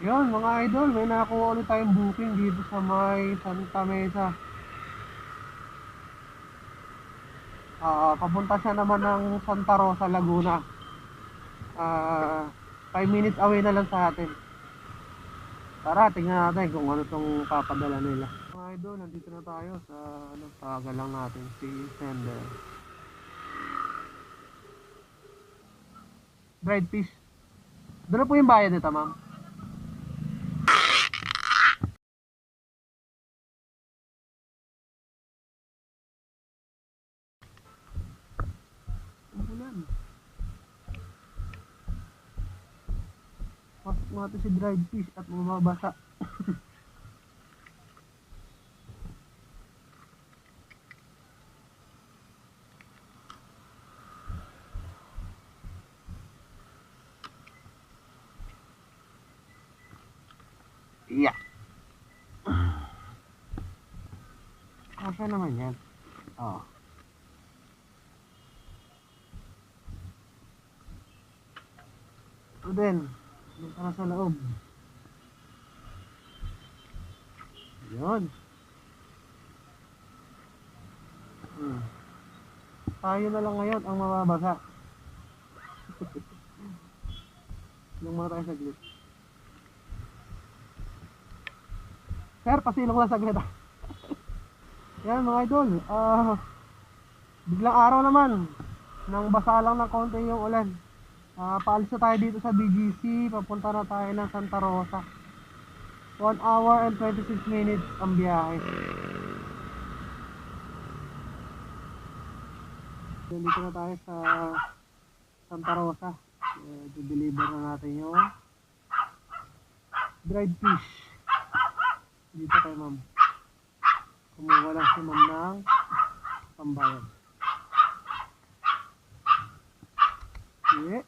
Yun mga idol, may nakakuha ulit tayong booking dito sa may Santa Mesa. Papunta siya naman ng Santa Rosa, Laguna. 5 minutes away na lang sa atin. Tara, tingnan natin kung ano tong papadala nila. Mga idol, nandito na tayo sa tawagan lang natin si sender. Dried fish. Doon po yung bayad nito, ma'am. Umulan. Pasok natin si dried fish at mababasa. Yeah. Asa naman yan? Oo. Ito din. Doon ka na sa loob. Yun. Tayo na lang ngayon ang mababasa. Yung mga tayo saglit. Sir, pasilong lang saglit. Yan mga idol. Biglang araw naman. Nang basa lang ng konti yung ulan. Paalis na tayo dito sa BGC. Papunta na tayo ng Santa Rosa. 1 hour and 26 minutes ang biyahe. Dito na tayo sa Santa Rosa. I-deliver na natin yung dried fish. Dito kay ma'am. Kumuha lang si ma'am ng pambayad. Yeah.